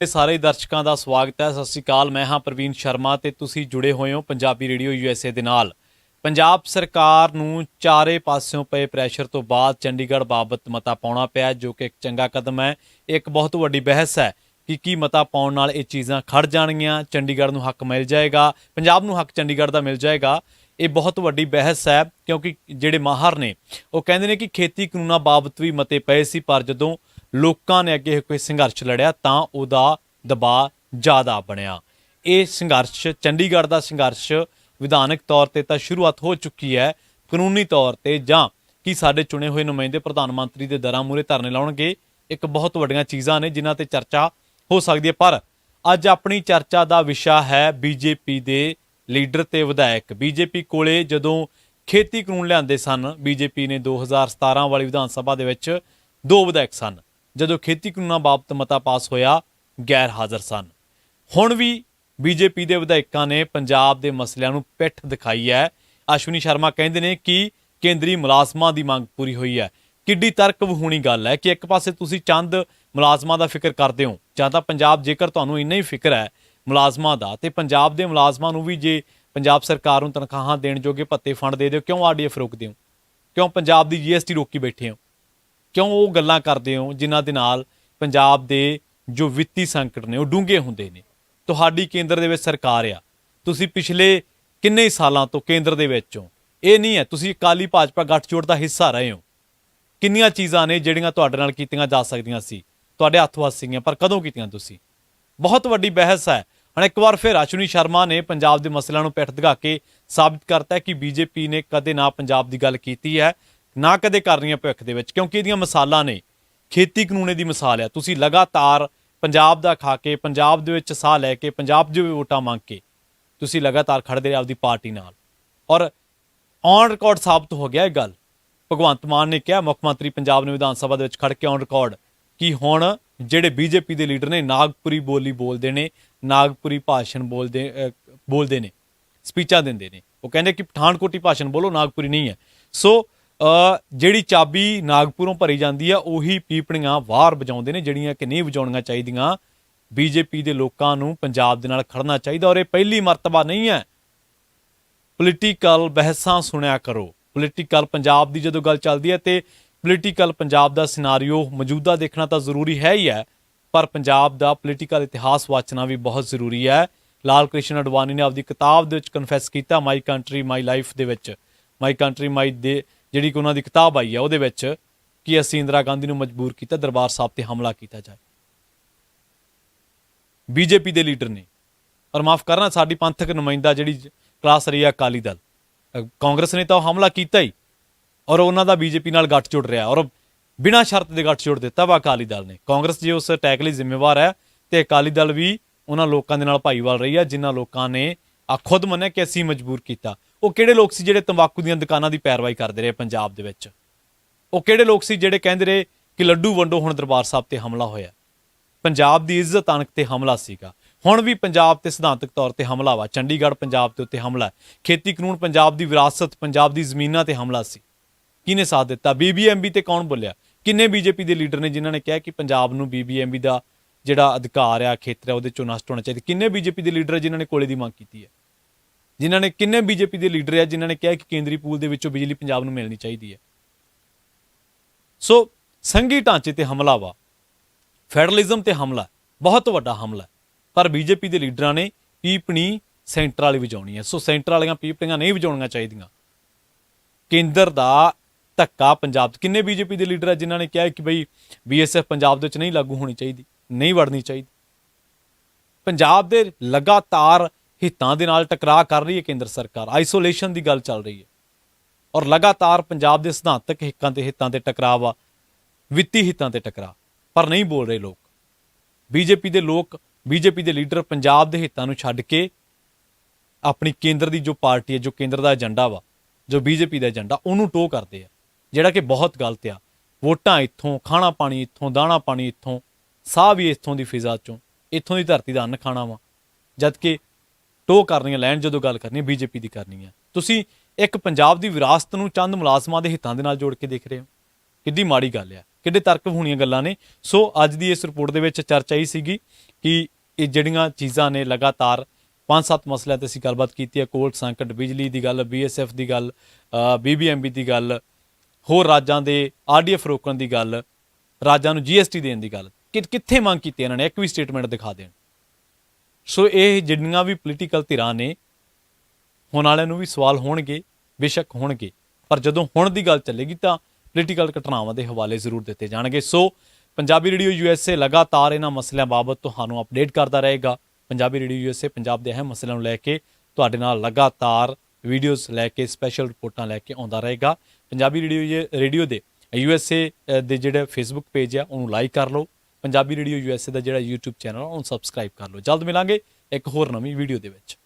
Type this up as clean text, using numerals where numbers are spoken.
ਸਾਰੇ ਦਰਸ਼ਕਾਂ ਦਾ ਸਵਾਗਤ ਹੈ। ਸਤਿ ਸ਼੍ਰੀ ਅਕਾਲ। ਮੈਂ ਹਾਂ ਪ੍ਰਵੀਨ ਸ਼ਰਮਾ ਤੇ ਤੁਸੀਂ ਜੁੜੇ ਹੋਏ ਹੋ ਪੰਜਾਬੀ ਰੇਡੀਓ USA ਦੇ ਨਾਲ। ਪੰਜਾਬ ਸਰਕਾਰ ਨੂੰ ਚਾਰੇ ਪਾਸਿਓਂ ਪਏ ਪ੍ਰੈਸ਼ਰ ਤੋਂ ਬਾਅਦ ਚੰਡੀਗੜ੍ਹ ਬਾਬਤ ਮਤਾ ਪਾਉਣਾ ਪਿਆ, ਜੋ ਕਿ ਇੱਕ ਚੰਗਾ ਕਦਮ ਹੈ। ਇੱਕ ਬਹੁਤ ਵੱਡੀ ਬਹਿਸ ਹੈ ਕਿ ਕੀ ਮਤਾ ਪਾਉਣ ਨਾਲ ਇਹ ਚੀਜ਼ਾਂ ਖੜ ਜਾਣਗੀਆਂ, ਚੰਡੀਗੜ੍ਹ ਨੂੰ ਹੱਕ ਮਿਲ ਜਾਏਗਾ, ਪੰਜਾਬ ਨੂੰ ਹੱਕ ਚੰਡੀਗੜ੍ਹ ਦਾ ਮਿਲ ਜਾਏਗਾ। ਇਹ ਬਹੁਤ ਵੱਡੀ ਬਹਿਸ ਹੈ ਕਿਉਂਕਿ ਜਿਹੜੇ ਮਾਹਰ ਨੇ ਉਹ ਕਹਿੰਦੇ ਨੇ ਕਿ ਖੇਤੀ ਕਾਨੂੰਨਾਂ ਬਾਬਤ ਵੀ ਮਤੇ ਪਏ ਸੀ, ਪਰ ਜਦੋਂ ਲੋਕਾਂ ਨੇ ਅੱਗੇ ਕੋਈ ਸੰਘਰਸ਼ ਲੜਿਆ ਤਾਂ ਉਹਦਾ ਦਬਾਅ ਜ਼ਿਆਦਾ ਬਣਿਆ। ਇਹ ਸੰਘਰਸ਼, ਚੰਡੀਗੜ੍ਹ ਦਾ ਸੰਘਰਸ਼ ਵਿਧਾਨਕ ਤੌਰ ਤੇ ਤਾਂ ਸ਼ੁਰੂਆਤ ਹੋ ਚੁੱਕੀ ਹੈ, ਕਾਨੂੰਨੀ ਤੌਰ ਤੇ ਜਾਂ ਕਿ ਸਾਡੇ ਚੁਣੇ ਹੋਏ ਨੁਮਾਇੰਦੇ ਪ੍ਰਧਾਨ ਮੰਤਰੀ ਦੇ ਦਰਾਂ ਮੂਹਰੇ ਧਰਨੇ ਲਾਉਣਗੇ। ਇੱਕ ਬਹੁਤ ਵੱਡੀਆਂ ਚੀਜ਼ਾਂ ਨੇ ਜਿਨ੍ਹਾਂ ਤੇ ਚਰਚਾ ਹੋ ਸਕਦੀ ਹੈ। ਪਰ ਅੱਜ ਆਪਣੀ ਚਰਚਾ ਦਾ ਵਿਸ਼ਾ ਹੈ ਬੀਜੇਪੀ ਦੇ ਲੀਡਰ ਤੇ ਵਿਧਾਇਕ। ਬੀਜੇਪੀ ਕੋਲੇ ਜਦੋਂ ਖੇਤੀ ਕਾਨੂੰਨ ਲਿਆਂਦੇ ਸਨ, ਬੀਜੇਪੀ ਨੇ 2017 ਵਾਲੀ ਵਿਧਾਨ ਸਭਾ ਦੇ ਵਿੱਚ 2 ਵਿਧਾਇਕ ਸਨ। ਜਦੋਂ ਖੇਤੀ ਕਾਨੂੰਨਾਂ ਬਾਬਤ ਮਤਾ ਪਾਸ ਹੋਇਆ, ਗੈਰ ਹਾਜ਼ਰ ਸਨ। ਹੁਣ ਵੀ ਬੀਜੇਪੀ ਦੇ ਵਿਧਾਇਕਾਂ ਨੇ ਪੰਜਾਬ ਦੇ ਮਸਲਿਆਂ ਨੂੰ ਪਿੱਠ ਦਿਖਾਈ ਹੈ। ਅਸ਼ਵਨੀ ਸ਼ਰਮਾ ਕਹਿੰਦੇ ਨੇ ਕਿ ਕੇਂਦਰੀ ਮੁਲਾਜ਼ਮਾਂ ਦੀ ਮੰਗ ਪੂਰੀ ਹੋਈ ਹੈ। ਕਿੱਡੀ ਤਰਕ ਵਿਹੂਣੀ ਗੱਲ ਹੈ ਕਿ ਇੱਕ ਪਾਸੇ ਤੁਸੀਂ ਚੰਦ ਮੁਲਾਜ਼ਮਾਂ ਦਾ ਫਿਕਰ ਕਰਦੇ ਹੋ, ਜਾਂ ਤਾਂ ਪੰਜਾਬ, ਜੇਕਰ ਤੁਹਾਨੂੰ ਇੰਨਾ ਹੀ ਫਿਕਰ ਹੈ ਮੁਲਾਜ਼ਮਾਂ ਦਾ, ਤੇ ਪੰਜਾਬ ਦੇ ਮੁਲਾਜ਼ਮਾਂ ਨੂੰ ਵੀ ਜੇ ਪੰਜਾਬ ਸਰਕਾਰ ਨੂੰ ਤਨਖਾਹਾਂ ਦੇਣ ਜੋਗੇ ਭੱਤੇ ਫੰਡ ਦੇ ਦਿਓ, ਕਿਉਂ RDF ਰੋਕਦੇ ਹੋ? ਕਿਉਂ ਪੰਜਾਬ ਦੀ GST ਰੋਕੀ ਬੈਠੇ ਹੋ? ਕਿਉਂ ਉਹ ਗੱਲਾਂ ਕਰਦੇ ਹੋ ਜਿਨ੍ਹਾਂ ਦੇ ਨਾਲ ਪੰਜਾਬ ਦੇ ਜੋ ਵਿੱਤੀ ਸੰਕਟ ਨੇ ਉਹ ਡੂੰਘੇ ਹੁੰਦੇ ਨੇ? ਤੁਹਾਡੀ ਕੇਂਦਰ ਦੇ ਵਿੱਚ ਸਰਕਾਰ ਆ, ਤੁਸੀਂ ਪਿਛਲੇ ਕਿੰਨੇ ਸਾਲਾਂ ਤੋਂ ਕੇਂਦਰ ਦੇ ਵਿੱਚ ਹੋ। ਇਹ ਨਹੀਂ ਹੈ ਤੁਸੀਂ ਅਕਾਲੀ ਭਾਜਪਾ ਗੱਠਜੋੜ ਦਾ ਹਿੱਸਾ ਰਹੇ ਹੋ। ਕਿੰਨੀਆਂ ਚੀਜ਼ਾਂ ਨੇ ਜਿਹੜੀਆਂ ਤੁਹਾਡੇ ਨਾਲ ਕੀਤੀਆਂ ਜਾ ਸਕਦੀਆਂ ਸੀ, ਤੁਹਾਡੇ ਹੱਥ ਵੱਸ ਸੀਗੀਆਂ, ਪਰ ਕਦੋਂ ਕੀਤੀਆਂ ਤੁਸੀਂ? ਬਹੁਤ ਵੱਡੀ ਬਹਿਸ ਹੈ। ਹੁਣ ਇੱਕ ਵਾਰ ਫਿਰ ਅਸ਼ਵਨੀ ਸ਼ਰਮਾ ਨੇ ਪੰਜਾਬ ਦੇ ਮਸਲਿਆਂ ਨੂੰ ਪਿੱਠ ਦਿਖਾ ਕੇ ਸਾਬਿਤ ਕਰਤਾ ਕਿ ਬੀਜੇਪੀ ਨੇ ਕਦੇ ਨਾ ਪੰਜਾਬ ਦੀ ਗੱਲ ਕੀਤੀ ਹੈ, ਨਾ ਕਦੇ ਕਰ ਰਹੀਆਂ ਭਵਿੱਖ ਦੇ ਵਿੱਚ, ਕਿਉਂਕਿ ਇਹਦੀਆਂ ਮਿਸਾਲਾਂ ਨੇ। ਖੇਤੀ ਕਾਨੂੰਨ ਦੀ ਮਿਸਾਲ ਆ। ਤੁਸੀਂ ਲਗਾਤਾਰ ਪੰਜਾਬ ਦਾ ਖਾ ਕੇ, ਪੰਜਾਬ ਦੇ ਵਿੱਚ ਸਾਹ ਲੈ ਕੇ, ਪੰਜਾਬ 'ਚ ਵੀ ਵੋਟਾਂ ਮੰਗ ਕੇ ਤੁਸੀਂ ਲਗਾਤਾਰ ਖੜਦੇ ਰਹੇ ਆਪਦੀ ਪਾਰਟੀ ਨਾਲ, ਔਰ ਔਨ ਰਿਕਾਰਡ ਸਾਬਤ ਹੋ ਗਿਆ ਇਹ ਗੱਲ। ਭਗਵੰਤ ਮਾਨ ਨੇ ਕਿਹਾ, ਮੁੱਖ ਮੰਤਰੀ ਪੰਜਾਬ ਨੇ ਵਿਧਾਨ ਸਭਾ ਦੇ ਵਿੱਚ ਖੜ ਕੇ ਔਨ ਰਿਕਾਰਡ, ਕਿ ਹੁਣ ਜਿਹੜੇ ਬੀਜੇਪੀ ਦੇ ਲੀਡਰ ਨੇ ਨਾਗਪੁਰੀ ਬੋਲੀ ਬੋਲਦੇ ਨੇ, ਨਾਗਪੁਰੀ ਭਾਸ਼ਣ ਬੋਲਦੇ ਨੇ, ਸਪੀਚਾਂ ਦਿੰਦੇ ਨੇ। ਉਹ ਕਹਿੰਦੇ ਕਿ ਪਠਾਨਕੋਟੀ ਭਾਸ਼ਣ ਬੋਲੋ, ਨਾਗਪੁਰੀ ਨਹੀਂ ਹੈ। ਸੋ ਜਿਹੜੀ ਚਾਬੀ ਨਾਗਪੁਰੋਂ ਭਰੀ ਜਾਂਦੀ ਆ, ਉਹੀ ਪੀਪਣੀਆਂ ਬਾਹਰ ਵਜਾਉਂਦੇ ਨੇ, ਜਿਹੜੀਆਂ ਕਿ ਨਹੀਂ ਵਜਾਉਣੀਆਂ ਚਾਹੀਦੀਆਂ। ਬੀਜੇਪੀ ਦੇ ਲੋਕਾਂ ਨੂੰ ਪੰਜਾਬ ਦੇ ਨਾਲ ਖੜਨਾ ਚਾਹੀਦਾ, ਔਰ ਇਹ ਪਹਿਲੀ ਮਰਤਬਾ ਨਹੀਂ ਹੈ। ਪੋਲੀਟੀਕਲ ਬਹਿਸਾਂ ਸੁਣਿਆ ਕਰੋ। ਪੋਲੀਟੀਕਲ ਪੰਜਾਬ ਦੀ ਜਦੋਂ ਗੱਲ ਚੱਲਦੀ ਹੈ ਤੇ ਪੋਲੀਟੀਕਲ ਪੰਜਾਬ ਦਾ ਸਿਨਾਰੀਓ ਮੌਜੂਦਾ ਦੇਖਣਾ ਤਾਂ ਜ਼ਰੂਰੀ ਹੈ ਹੀ ਹੈ, ਪਰ ਪੰਜਾਬ ਦਾ ਪੋਲੀਟੀਕਲ ਇਤਿਹਾਸ ਵਾਚਣਾ ਵੀ ਬਹੁਤ ਜ਼ਰੂਰੀ ਹੈ। ਲਾਲ ਕ੍ਰਿਸ਼ਨ ਅਡਵਾਨੀ ਨੇ ਆਪਦੀ ਕਿਤਾਬ ਦੇ ਵਿੱਚ ਕਨਫੈਸ ਕੀਤਾ, ਮਾਈ ਕੰਟਰੀ ਮਾਈ ਲਾਈਫ ਦੇ ਵਿੱਚ, ਮਾਈ ਕੰਟਰੀ ਮਾਈ ਦੇ ਜਿਹੜੀ ਕਿ ਉਹਨਾਂ ਦੀ ਕਿਤਾਬ ਆਈ ਹੈ, ਉਹਦੇ ਵਿੱਚ, ਕਿ ਅਸੀਂ ਇੰਦਰਾ ਗਾਂਧੀ ਨੂੰ ਮਜਬੂਰ ਕੀਤਾ ਦਰਬਾਰ ਸਾਹਿਬ ਤੇ ਹਮਲਾ ਕੀਤਾ ਜਾਏ। ਬੀਜੇਪੀ ਦੇ ਲੀਡਰ ਨੇ, ਔਰ ਮਾਫ ਕਰਨਾ ਸਾਡੀ ਪੰਥਕ ਨੁਮਾਇੰਦਾ ਜਿਹੜੀ ਕਲਾਸ ਰਹੀ ਹੈ ਅਕਾਲੀ ਦਲ, ਕਾਂਗਰਸ ਨੇ ਤਾਂ ਉਹ ਹਮਲਾ ਕੀਤਾ ਹੀ, ਔਰ ਉਹਨਾਂ ਦਾ ਬੀਜੇਪੀ ਨਾਲ ਗੱਠਜੋੜ ਰਿਹਾ, ਔਰ ਬਿਨਾਂ ਸ਼ਰਤ ਦੇ ਗੱਠਜੋੜ ਦਿੱਤਾ ਵਾ ਅਕਾਲੀ ਦਲ ਨੇ। ਕਾਂਗਰਸ ਜੇ ਉਸ ਅਟੈਕ ਲਈ ਜ਼ਿੰਮੇਵਾਰ ਹੈ ਤੇ ਅਕਾਲੀ ਦਲ ਵੀ ਉਹਨਾਂ ਲੋਕਾਂ ਦੇ ਨਾਲ ਭਾਈਵਾਲ ਰਹੀ ਹੈ ਜਿਨ੍ਹਾਂ ਲੋਕਾਂ ਨੇ ਖੁਦ ਮੰਨਿਆ ਕਿ ਅਸੀਂ ਮਜਬੂਰ ਕੀਤਾ। ਉਹ ਕਿਹੜੇ ਲੋਕ ਸੀ ਜਿਹੜੇ ਤੰਬਾਕੂ ਦੀਆਂ ਦੁਕਾਨਾਂ ਦੀ ਪੈਰਵਾਈ ਕਰਦੇ ਰਹੇ ਪੰਜਾਬ ਦੇ ਵਿੱਚ? ਉਹ ਕਿਹੜੇ ਲੋਕ ਸੀ ਜਿਹੜੇ ਕਹਿੰਦੇ ਰਹੇ ਕਿ ਲੱਡੂ ਵੰਡੋ, ਹੁਣ ਦਰਬਾਰ ਸਾਹਿਬ ਤੇ ਹਮਲਾ ਹੋਇਆ? ਪੰਜਾਬ ਦੀ ਇੱਜ਼ਤ ਅਣਖ ਤੇ ਹਮਲਾ ਸੀਗਾ। ਹੁਣ ਵੀ ਪੰਜਾਬ ਤੇ ਸਿਧਾਂਤਕ ਤੌਰ ਤੇ ਹਮਲਾ ਵਾ। ਚੰਡੀਗੜ੍ਹ ਪੰਜਾਬ ਦੇ ਉੱਤੇ ਹਮਲਾ ਹੈ। ਖੇਤੀ ਕਾਨੂੰਨ ਪੰਜਾਬ ਦੀ ਵਿਰਾਸਤ, ਪੰਜਾਬ ਦੀ ਜ਼ਮੀਨਾਂ ਤੇ ਹਮਲਾ ਸੀ। ਕਿਹਨੇ ਸਾਥ ਦਿੱਤਾ? BBMB ਤੇ ਕੌਣ ਬੋਲਿਆ? ਕਿੰਨੇ ਬੀਜੇਪੀ ਦੇ ਲੀਡਰ ਨੇ ਜਿਨ੍ਹਾਂ ਨੇ ਕਿਹਾ ਕਿ ਪੰਜਾਬ ਨੂੰ BBMB ਦਾ ਜਿਹੜਾ ਅਧਿਕਾਰ ਆ, ਖੇਤਰ ਆ, ਉਹਦੇ ਚੋਂ ਨਸ਼ਟ ਹੋਣਾ ਚਾਹੀਦਾ? ਕਿੰਨੇ ਬੀਜੇਪੀ ਦੇ ਲੀਡਰ ਜਿਨ੍ਹਾਂ ਨੇ ਕੋਲੇ ਦੀ ਮੰਗ ਕੀਤੀ ਹੈ? ਜਿਨ੍ਹਾਂ ਨੇ ਕਿੰਨੇ ਬੀਜੇਪੀ ਦੇ ਲੀਡਰ ਆ ਜਿਨ੍ਹਾਂ ਨੇ ਕਿਹਾ ਕਿ ਕੇਂਦਰੀ ਪੂਲ ਦੇ ਵਿੱਚੋਂ ਬਿਜਲੀ ਪੰਜਾਬ ਨੂੰ ਮਿਲਣੀ ਚਾਹੀਦੀ ਹੈ? ਸੋ ਸੰਘੀ ਢਾਂਚੇ ਤੇ ਹਮਲਾ ਵਾ, ਫੈਡਰਲਿਜ਼ਮ ਤੇ ਹਮਲਾ, ਬਹੁਤ ਵੱਡਾ ਹਮਲਾ। ਪਰ ਬੀਜੇਪੀ ਦੇ ਲੀਡਰਾਂ ਨੇ ਪੀਪਣੀ ਸੈਂਟਰ ਵਾਲੀ ਵਜਾਉਣੀ ਹੈ। ਸੋ ਸੈਂਟਰ ਵਾਲੀਆਂ ਪੀਪਣੀਆਂ ਨਹੀਂ ਵਜਾਉਣੀਆਂ ਚਾਹੀਦੀਆਂ। ਕੇਂਦਰ ਦਾ ਧੱਕਾ ਪੰਜਾਬ 'ਚ, ਕਿੰਨੇ ਬੀਜੇਪੀ ਦੇ ਲੀਡਰ ਆ ਜਿਨ੍ਹਾਂ ਨੇ ਕਿਹਾ ਕਿ ਬਈ BSF ਪੰਜਾਬ ਦੇ ਵਿੱਚ ਨਹੀਂ ਲਾਗੂ ਹੋਣੀ ਚਾਹੀਦੀ, ਨਹੀਂ ਵੜਨੀ ਚਾਹੀਦੀ? ਪੰਜਾਬ ਦੇ ਲਗਾਤਾਰ ਹਿੱਤਾਂ ਦੇ ਨਾਲ ਟਕਰਾਅ ਕਰ ਰਹੀ ਹੈ ਕੇਂਦਰ ਸਰਕਾਰ। ਆਈਸੋਲੇਸ਼ਨ ਦੀ ਗੱਲ ਚੱਲ ਰਹੀ ਹੈ, ਔਰ ਲਗਾਤਾਰ ਪੰਜਾਬ ਦੇ ਸਿਧਾਂਤਕ ਹਿੱਤਾਂ ਤੇ ਟਕਰਾਅ ਵਾ, ਵਿੱਤੀ ਹਿੱਤਾਂ ਤੇ ਟਕਰਾਅ, ਪਰ ਨਹੀਂ ਬੋਲ ਰਹੇ ਲੋਕ। ਬੀਜੇਪੀ ਦੇ ਲੋਕ, ਬੀਜੇਪੀ ਦੇ ਲੀਡਰ ਪੰਜਾਬ ਦੇ ਹਿੱਤਾਂ ਨੂੰ ਛੱਡ ਕੇ ਆਪਣੀ ਕੇਂਦਰ ਦੀ ਜੋ ਪਾਰਟੀ ਹੈ, ਜੋ ਕੇਂਦਰ ਦਾ ਏਜੰਡਾ ਵਾ, ਜੋ ਬੀਜੇਪੀ ਦਾ ਏਜੰਡਾ, ਉਹਨੂੰ ਟੋਹ ਕਰਦੇ ਆ, ਜਿਹੜਾ ਕਿ ਬਹੁਤ ਗਲਤ ਆ। ਵੋਟਾਂ ਇੱਥੋਂ, ਖਾਣਾ ਪਾਣੀ ਇੱਥੋਂ, ਦਾਣਾ ਪਾਣੀ ਇੱਥੋਂ, ਸਾਹ ਵੀ ਇੱਥੋਂ ਦੀ ਫਿਜ਼ਾ 'ਚੋਂ, ਇੱਥੋਂ ਦੀ ਧਰਤੀ ਦਾ ਅੰਨ ਖਾਣਾ ਵਾ, ਜਦ ਕਿ ਟੋਹ ਕਰਨੀ ਹੈ ਲੈਣ, ਜਦੋਂ ਗੱਲ ਕਰਨੀ ਹੈ ਬੀਜੇਪੀ ਦੀ ਕਰਨੀ ਹੈ। ਤੁਸੀਂ ਇੱਕ ਪੰਜਾਬ ਦੀ ਵਿਰਾਸਤ ਨੂੰ ਚੰਦ ਮੁਲਾਜ਼ਮਾਂ ਦੇ ਹਿੱਤਾਂ ਦੇ ਨਾਲ ਜੋੜ ਕੇ ਦੇਖ ਰਹੇ ਹੋ। ਕਿੱਡੀ ਮਾੜੀ ਗੱਲ ਆ, ਕਿੱਡੇ ਤਰਕ ਹੋਣੀਆਂ ਗੱਲਾਂ ਨੇ। ਸੋ ਅੱਜ ਦੀ ਇਸ ਰਿਪੋਰਟ ਦੇ ਵਿੱਚ ਚਰਚਾ ਹੀ ਸੀਗੀ ਕਿ ਇਹ ਜਿਹੜੀਆਂ ਚੀਜ਼ਾਂ ਨੇ ਲਗਾਤਾਰ 5-7 ਮਸਲਿਆਂ ਤੇ ਅਸੀਂ ਗੱਲਬਾਤ ਕੀਤੀ ਹੈ। ਕੋਲ ਸੰਕਟ, ਬਿਜਲੀ ਦੀ ਗੱਲ, BSF ਦੀ ਗੱਲ, BBMB ਦੀ ਗੱਲ, ਹੋਰ ਰਾਜਾਂ ਦੇ RDF ਰੋਕਣ ਦੀ ਗੱਲ, ਰਾਜਾਂ ਨੂੰ GST ਦੇਣ ਦੀ ਗੱਲ, ਕਿੱਥੇ ਮੰਗ ਕੀਤੀ ਇਹਨਾਂ ਨੇ? ਇੱਕ ਵੀ ਸਟੇਟਮੈਂਟ ਦਿਖਾ ਦੇਣ। ਸੋ ਇਹ ਜਿਹੜੀਆਂ ਵੀ ਪੋਲੀਟੀਕਲ ਧਿਰਾਂ ਨੇ, ਹੁਣ ਵਾਲਿਆਂ ਨੂੰ ਵੀ ਸਵਾਲ ਹੋਣਗੇ, ਬੇਸ਼ੱਕ ਹੋਣਗੇ, ਪਰ ਜਦੋਂ ਹੁਣ ਦੀ ਗੱਲ ਚੱਲੇਗੀ ਤਾਂ ਪੋਲੀਟੀਕਲ ਘਟਨਾਵਾਂ ਦੇ ਹਵਾਲੇ ਜ਼ਰੂਰ ਦਿੱਤੇ ਜਾਣਗੇ। ਸੋ ਪੰਜਾਬੀ ਰੇਡੀਓ USA ਲਗਾਤਾਰ ਇਹਨਾਂ ਮਸਲਿਆਂ ਬਾਬਤ ਤੁਹਾਨੂੰ ਅਪਡੇਟ ਕਰਦਾ ਰਹੇਗਾ। ਪੰਜਾਬੀ ਰੇਡੀਓ USA ਪੰਜਾਬ ਦੇ ਅਹਿਮ ਮਸਲਿਆਂ ਨੂੰ ਲੈ ਕੇ ਤੁਹਾਡੇ ਨਾਲ ਲਗਾਤਾਰ ਵੀਡੀਓਜ਼ ਲੈ ਕੇ, ਸਪੈਸ਼ਲ ਰਿਪੋਰਟਾਂ ਲੈ ਕੇ ਆਉਂਦਾ ਰਹੇਗਾ। ਪੰਜਾਬੀ ਰੇਡੀਓ ਦੇ USA ਦੇ ਜਿਹੜੇ ਫੇਸਬੁੱਕ ਪੇਜ ਆ ਉਹਨੂੰ ਲਾਈਕ ਕਰ ਲਓ। ਪੰਜਾਬੀ ਰੇਡੀਓ USA ਦਾ ਜਿਹੜਾ YouTube ਚੈਨਲ ਉਹਨੂੰ ਸਬਸਕ੍ਰਾਈਬ ਕਰ ਲਓ। ਜਲਦ ਮਿਲਾਂਗੇ ਇੱਕ ਹੋਰ ਨਵੀਂ ਵੀਡੀਓ ਦੇ ਵਿੱਚ।